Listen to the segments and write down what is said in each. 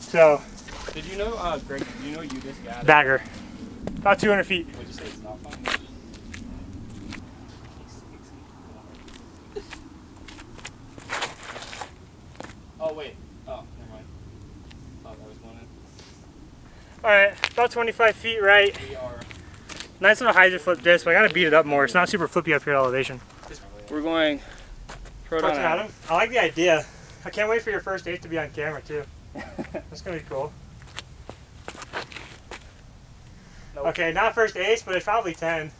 So. Did you know, Greg, did you know you just got it? Bagger. About 200 feet. What'd you say, it's not fun? Oh, wait. Oh, never mind. Oh, that was one in. Alright, about 25 feet right. We are. Nice little hyzer flip disc, but I gotta beat it up more. It's not super flippy up here at elevation. We're going Proton Atom. I like the idea. I can't wait for your first ace to be on camera too. That's gonna be cool. Nope. Okay, not first ace, but it's probably 10.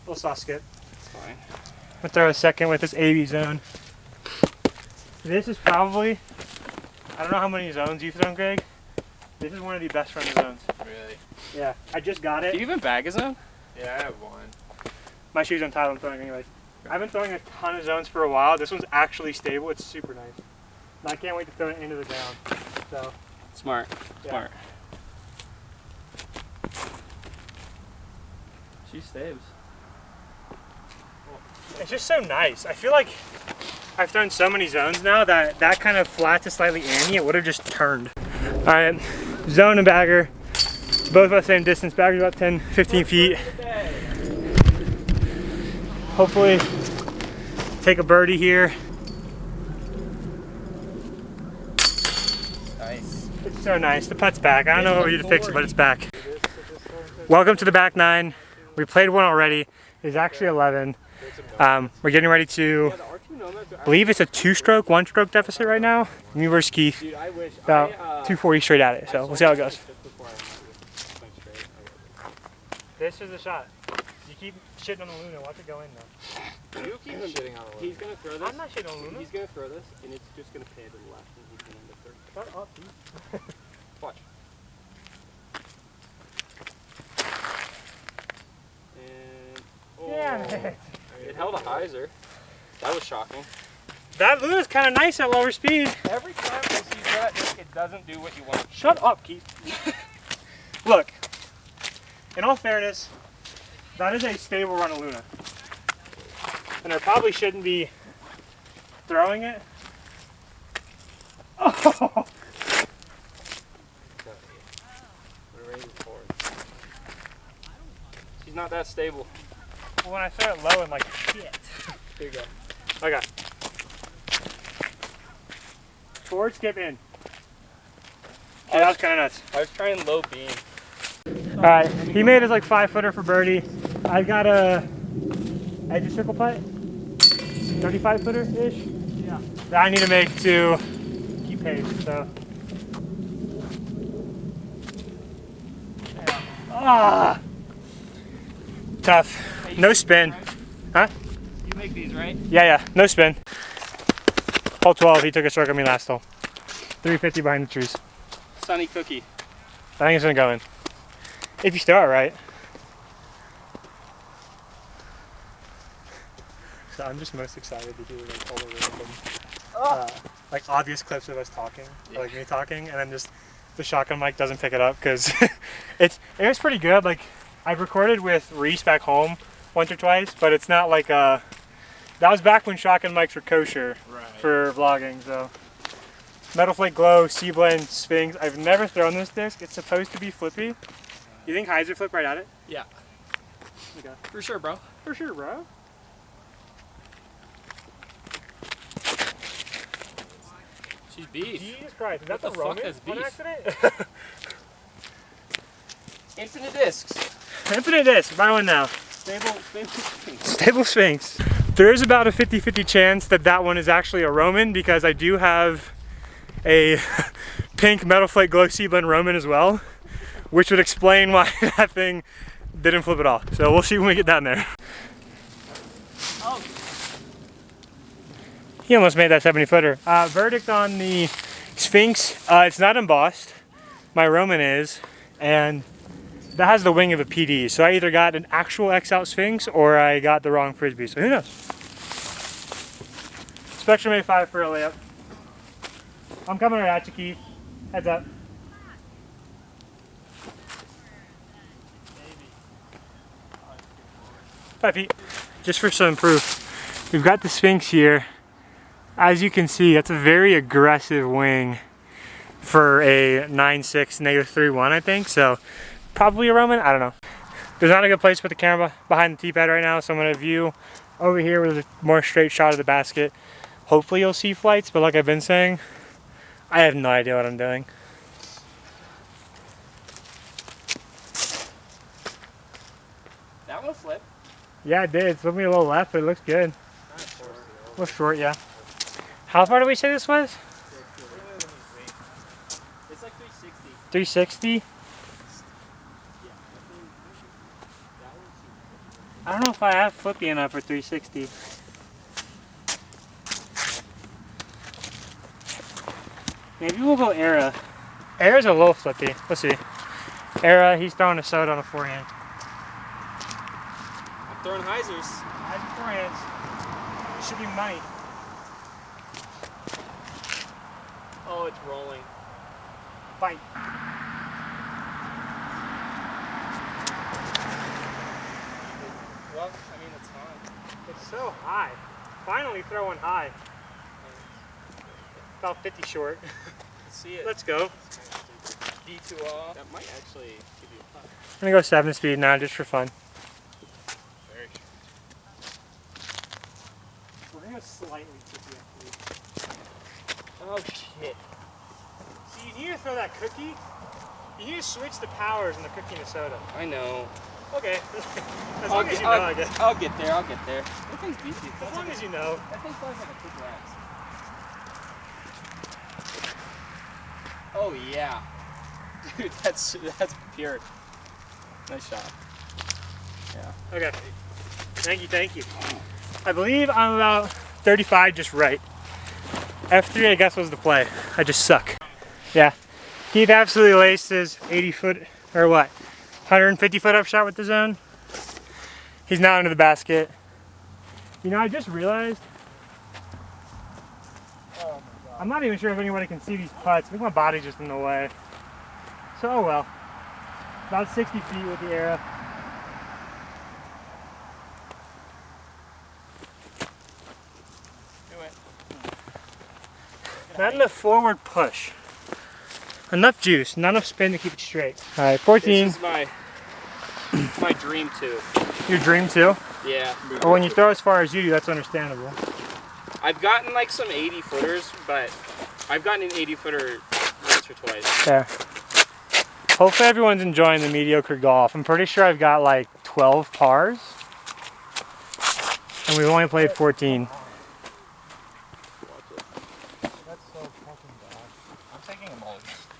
Little soft skip. It's fine. I'm gonna throw a second with this AB zone. This is probably, I don't know how many zones you've thrown, Greg. This is one of the best running zones. Really? Yeah, I just got it. Do you even bag a zone? Yeah, I have one. My shoe's untied, I'm throwing anyway. I've been throwing a ton of zones for a while. This one's actually stable. It's super nice. And I can't wait to throw it into the ground. So. Smart. Yeah. Smart. She staves. It's just so nice. I feel like I've thrown so many zones now that that kind of flat to slightly ante, it would have just turned. All right, zone and bagger, both about the same distance. Bagger's about 10, 15 feet. Hopefully take a birdie here. Nice. It's so nice. The putt's back. I don't know what we did to fix it, but it's back. Welcome to the back nine. We played one already. It's actually 11. We're getting ready to, I believe it's a 2-stroke, 1-stroke deficit right now. Me versus Keith. About 240 straight at it, so we'll see how it goes. This is the shot. You keep shitting on the Luna, watch it go in though. You keep shitting on the Luna. He's gonna throw this. I'm not shitting on Luna. He's gonna throw this, and it's just gonna pay to the left, and he's gonna end up third. Shut up, Keith. Watch. And Yeah. It held a hyzer. That was shocking. That Luna's kind of nice at lower speed. Every time I see that, it doesn't do what you want. Shut up, Keith. Look, in all fairness, that is a stable run of Luna. And I probably shouldn't be throwing it. Oh! She's not that stable. Well, when I throw it low, I'm like, shit. Here you go. Okay. Forward, skip in. Oh, that was kind of nuts. I was trying low beam. All right, he made his like 5-footer for birdie. I got a edge of circle putt, 35-footer-ish. Yeah. That I need to make to keep pace. So. Yeah. Ah. Tough. No spin. Huh? You make these, right? Yeah. No spin. Hole 12. He took a stroke on me last hole. 350 behind the trees. Sunny cookie. I think it's gonna go in. If you throw it right. So I'm just most excited to hear like all the random, like obvious clips of us talking, or, like me talking, and then just the shotgun mic doesn't pick it up because it was pretty good. Like I've recorded with Reese back home once or twice, but it's not like that was back when shotgun mics were kosher for vlogging. So Metal Flake Glow, C-Blend, Sphinx. I've never thrown this disc. It's supposed to be flippy. You think hyzer flip right at it? Yeah. Okay. For sure, bro. For sure, bro. She's beef. Jesus Christ, is that What the the fuck Roman is beef? on accident? Infinite discs. Infinite disc, buy one now. Stable Sphinx. Stable Sphinx. There is about a 50-50 chance that that one is actually a Roman because I do have a pink Metal Flake Glow C-Blend Roman as well, which would explain why that thing didn't flip at all. So we'll see when we get down there. Oh. He almost made that 70-footer. Verdict on the Sphinx, it's not embossed. My Roman is, and that has the wing of a PD. So I either got an actual X-Out Sphinx or I got the wrong Frisbee, so who knows? Spectrum A5 for a layup. I'm coming right at you, Keith. Heads up. 5 feet. Just for some proof, we've got the Sphinx here. As you can see, that's a very aggressive wing for a 9.6 -3.1, I think. So probably a Roman, I don't know. There's not a good place to put the camera behind the tee pad right now, so I'm gonna view over here with a more straight shot of the basket. Hopefully you'll see flights, but like I've been saying, I have no idea what I'm doing. That one flipped. Yeah, it did. It flipped me a little left, but it looks good. Kind of short. A little short, yeah. How far did we say this was? It's like 360. 360? I don't know if I have flippy enough for 360. Maybe we'll go Era. Era's a low flippy. Let's see. Era, he's throwing a soda on a forehand. I'm throwing hyzers. I have forehands. It should be money. Oh, it's rolling. Fight. Well, I mean, it's fine. It's so high. Finally throwing high. About 50 short. See it. Let's go. D2 that might actually give you a putt. I'm gonna go 7 speed now just for fun. Very We're gonna slightly tippy up. Oh shit. See, you need to throw that cookie. You need to switch the powers in the cookie and the soda. I know. Okay. As long as you know, I guess. I'll get there. I'll get there. That thing's beefy. As long as you know. That thing flies like a quick ass. Oh yeah. Dude, that's pure. Nice shot. Yeah. Okay. Thank you. I believe I'm about 35 just right. F3 I guess was the play. I just suck. Yeah. Keith absolutely laced his 80 foot, or what? 150 foot up shot with the zone. He's now into the basket. You know, I just realized, I'm not even sure if anybody can see these putts. I think my body's just in the way. So, oh well. About 60 feet with the Era. Do it. Not enough forward push. Enough juice, not enough spin to keep it straight. All right, 14. This is my dream too. Your dream too? Yeah. Or when you throw as far as you do, that's understandable. I've gotten like some 80 footers, but I've gotten an 80 footer once or twice. Yeah. Hopefully everyone's enjoying the mediocre golf. I'm pretty sure I've got like 12 pars. And we've only played 14.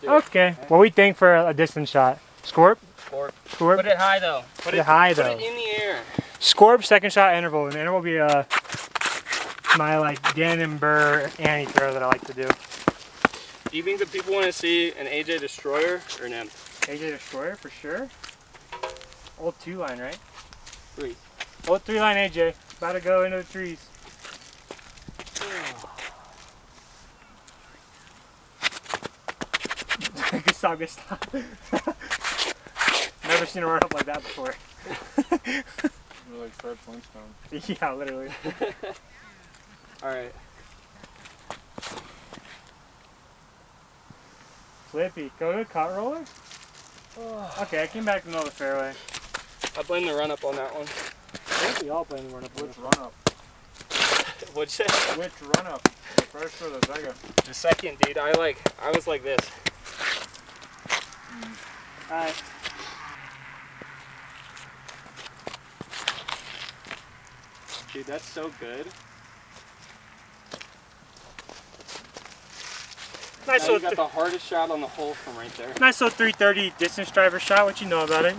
Okay. What do we think for a distance shot? Scorp? Scorp. Scorp? Put it high though. Put it high though. Put it in the air. Scorp, second shot interval. And the interval will be my like Dan and Burr Annie throw that I like to do. Do you think that people want to see an AJ Destroyer or an M? AJ Destroyer for sure. Old 2-line, right? 3. Old 3-line AJ. About to go into the trees. Good stop, good stop. Never seen a run up like that before. You're like Fred Flintstone. Yeah, literally. Alright. Flippy, go to the cut roller? Okay, I came back to the middle of the fairway. I blame the run up on that one. I think we all blame the run up. Which run up? What'd you say? Which run up? The first or the second? The second, dude. I was like this. Alright. Dude, that's so good. Nice Now you little, got the hardest shot on the hole from right there. nice little 330 distance driver shot. What you know about it?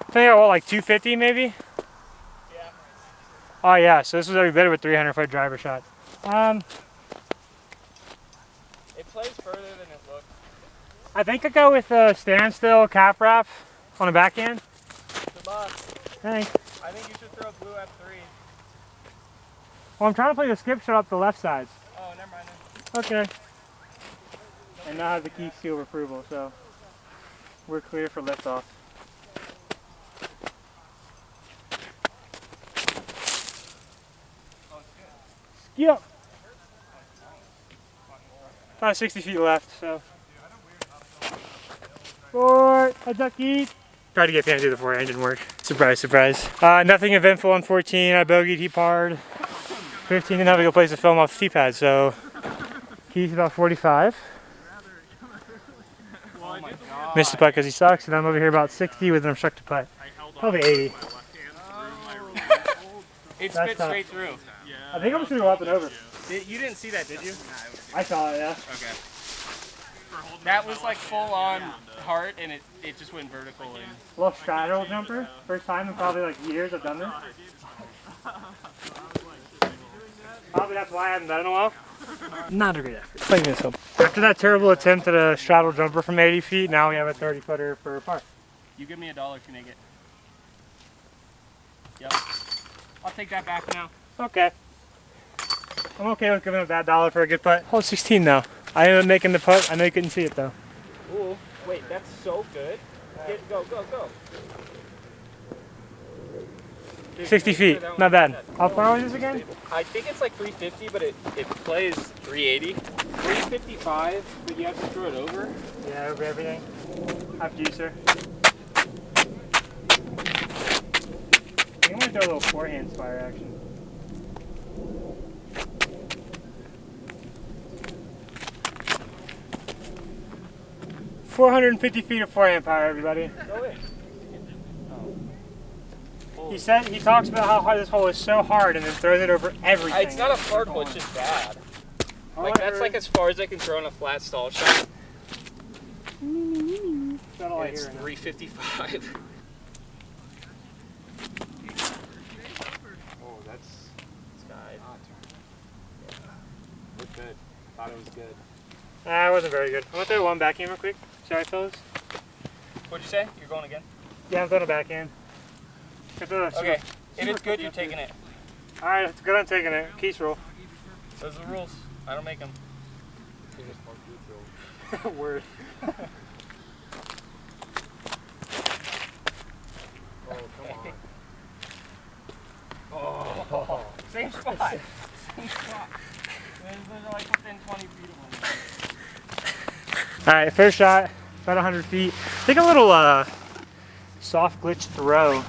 I think I got what, like 250 maybe? Yeah. Oh yeah, so this was every bit of a 300 foot driver shot. It plays further than it looks. I think I go with a standstill cap wrap on the backhand. Good luck. Thanks. I think you should throw blue F3. Well, I'm trying to play the skip shot up the left side. Oh, never mind then. Okay. And now I have the key seal of approval, so we're clear for liftoff. Oh, it's good. Yep. About 60 feet left, so. Four, a ducky. Tried to get Pam to do the forehand, didn't work. Surprise, surprise. Nothing eventful on 14. I bogeyed, he parred. 15 didn't have a good place to film off the tee pad, so he's about 45. Oh my God. Missed the putt because he sucks, and I'm over here about 60 with an obstructed putt. Probably 80. It That's spit tough. straight through. I think I'm just gonna go up and over. You didn't see that, did you? I saw it, yeah. Okay. That was like full on heart, and it just went vertical. And Little straddle jumper. First time in probably like years I've done this. Probably that's why I haven't done it in a while. Not a great effort. Playing this hope. After that terrible attempt at a straddle jumper from 80 feet, now we have a 30 footer for par. you give me $1 if you make it. Yep. I'll take that back now. Okay. I'm okay with giving up that $1 for a good putt. Hole 16 now. I ended up making the putt. I know you couldn't see it though. Ooh, wait, that's so good. Go. 60 feet. Not bad. How far was this again? I think it's like 350, but it plays 380. 355, but you have to throw it over. Yeah, over everything. After you, sir. I'm gonna throw a little forehand spire action. "450 feet of forehand power, everybody." No way. He said he talks about how hard this hole is so hard, and then throws it over everything. It's not a hard hole, it's just bad. Like that's like as far as I can throw in a flat stall shot. That's all I It's hear right now. 355. Oh, that's Sky. looked good. Thought it was good. It wasn't very good. I'm gonna throw one backhand real quick. Sorry, fellas. What'd you say? You're going again? Yeah, I'm throwing a backhand. Okay. If it's good, you're taking it. Alright, it's good. I'm taking it. Keys roll. Those are the rules. I don't make them. Word. Oh, come on. Oh, same spot. Same spot. They're like within 20 feet of one another. Alright, first shot, about 100 feet. I think a little soft glitch throw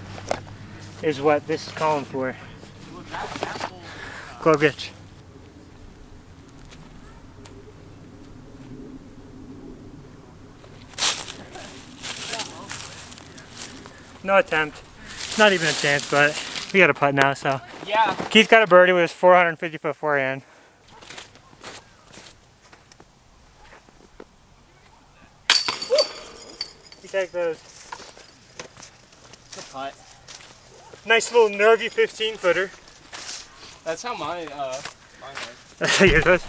is what this is calling for. Glow glitch. No attempt. Not even a chance, but we got a putt now, so. Yeah. Keith got a birdie with his 450 foot forehand. You take those. Good putt. Nice little nervy 15 footer. That's how mine was. That's how yours was.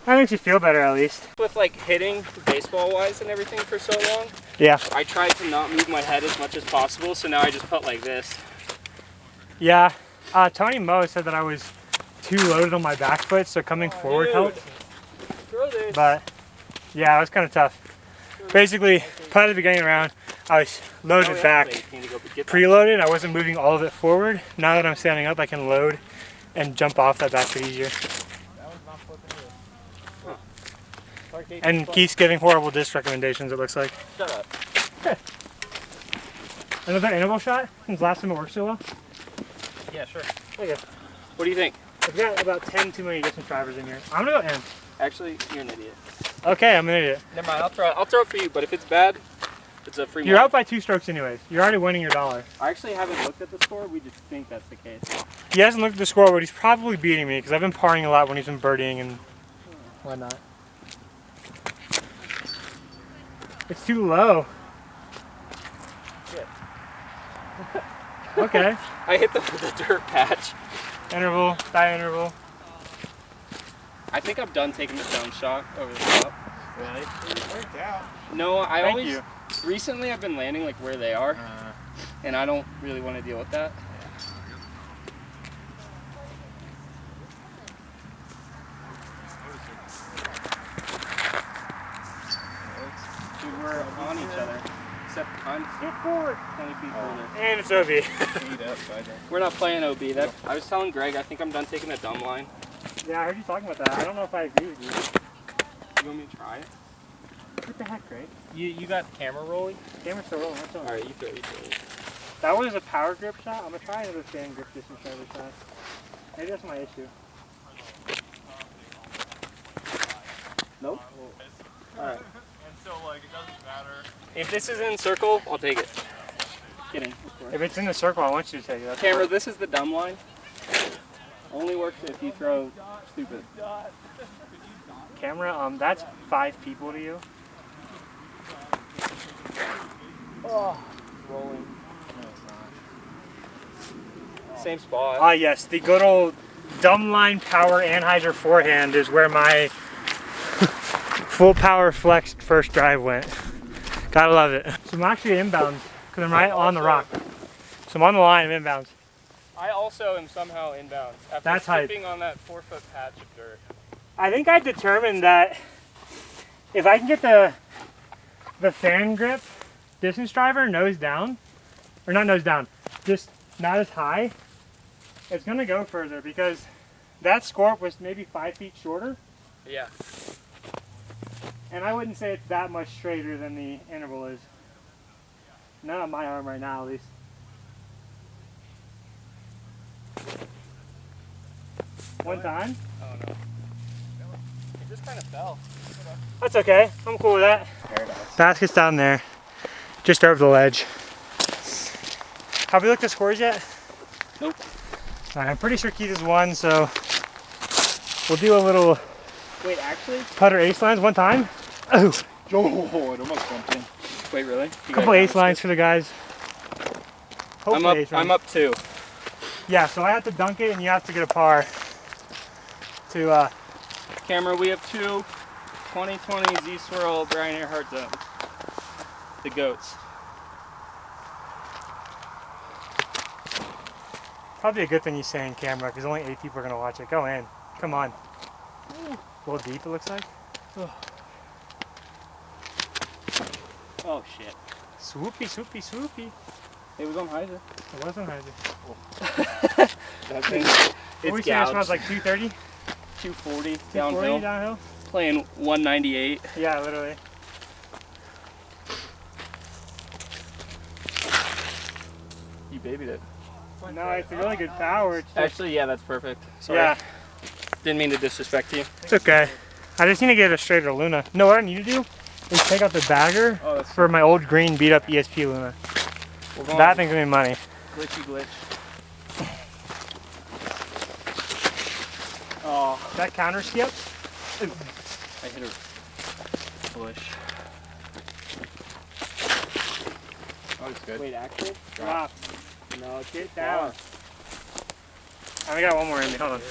That makes you feel better at least. With like hitting baseball wise and everything for so long, Yeah. I tried to not move my head as much as possible, so now I just putt like this. Yeah. Tony Moe said that I was too loaded on my back foot, so coming forward dude. helped. Throw this. But yeah, it was kind of tough. Basically, putt at the beginning of the round, I was loaded Oh, yeah, back, wait, you need to go get that. preloaded. I wasn't moving all of it forward. Now that I'm standing up, I can load and jump off that back foot easier. And Keith's giving horrible disc recommendations, it looks like. Shut up. Another interval shot since last time it worked so well. Yeah, sure. Okay. What do you think? I've got about 10 too many distance drivers in here. I'm gonna go in. Actually, you're an idiot. Okay, I'm an idiot. Never mind. I'll throw it for you. But if it's bad, it's a free. You're money. out by 2 strokes anyways. You're already winning your $1. I actually haven't looked at the score. We just think that's the case. He hasn't looked at the score, but he's probably beating me because I've been parring a lot when he's been birdieing and whatnot. It's too low. Shit. Okay. I hit the dirt patch. Interval, die interval. I think I'm done taking the stone shot over the top. Really? It worked out. No, I Thank always. you. Recently, I've been landing like where they are, and I don't really want to deal with that. Dude, we're on each other. Except I'm Get forward. 20 feet further. And it's OB. Eat up, I don't. We're not playing OB. That I was telling Greg, I think I'm done taking a dumb line. Yeah, I heard you talking about that. I don't know if I agree with you. You want me to try it? What the heck, Craig? You got the camera rolling? Camera's still rolling. What's on? Alright, you throw it. That was a power grip shot. I'm gonna try another fan grip distance driver shot. Maybe that's my issue. Nope. Alright. And so, like, it doesn't matter. If this is in circle, I'll take it. Kidding. If it's in the circle, I want you to take it. That's Camera, this is the dumb line. Only works if you throw stupid. Camera, that's 5 people to you. Oh, rolling. Same spot. Ah, yes, the good old dumb line power Anheuser forehand is where my full power flexed first drive went. Gotta love it. So I'm actually inbounds because I'm right on the rock. So I'm on the line, I'm inbounds. I also am somehow inbounds after That's hype. slipping on that 4-foot patch of dirt. I think I determined that if I can get the fan grip distance driver nose down, or not nose down, just not as high, it's gonna go further because that scorp was maybe 5 feet shorter, Yeah. and I wouldn't say it's that much straighter than the interval is. Not on my arm right now, at least. One time? Oh no. It just kind of fell. That's okay. I'm cool with that. Paradise. Basket's down there, just over the ledge. Have we looked at scores yet? Nope. All right, I'm pretty sure Keith has won, so we'll do a little Wait, actually? putter ace lines one time. Oh, Oh, it almost bumped in. Wait, really? a couple ace lines for the guys. Hopefully ace I'm lines. up 2. Yeah, so I have to dunk it, and you have to get a par. To Camera, we have 2 2020 Z-Swirl Brian Earhart zone. The goats. probably a good thing you say in camera, because only 8 people are gonna watch it. Go in. Come on. A little deep, it looks like. Oh shit. Swoopy, swoopy, swoopy. It was on Heiser. It wasn't hard. That thing. What we It's saying? It gouged. smells like 230, 240 240 downhill. downhill. Playing 198. Yeah, literally. You babied it. No, it's a really good power. It's just, Actually, yeah, that's perfect. Sorry. yeah, Didn't mean to disrespect you. it's okay. I just need to get a straighter Luna. No, what I need to do is take out the bagger Oh, that's for my old green beat up ESP Luna. We're going That thing's gonna be money. glitchy glitch. Oh, That counter skip? I hit a bush. Oh, it's good. Wait, actually? Drop. No, Get down. I got one more in me. Hold on.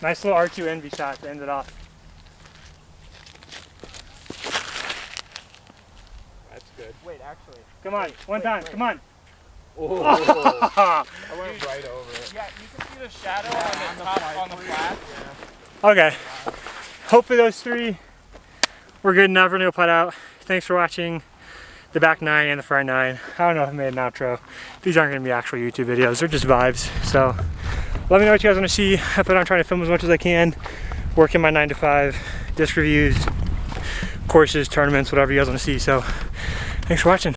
Nice little R2 envy shot to end it off. That's good. Wait, actually. Come on, one time. Come on. Oh, I went right over it. Yeah, you can see the shadow on the top on the flat. Okay. Hopefully those 3 were good enough. We're gonna go putt out. Thanks for watching the back 9 and the front 9. I don't know if I made an outro. These aren't gonna be actual YouTube videos. They're just vibes. So let me know what you guys want to see. I put on trying to film as much as I can. Working my 9 to 5, disc reviews, courses, tournaments, whatever you guys want to see. So thanks for watching.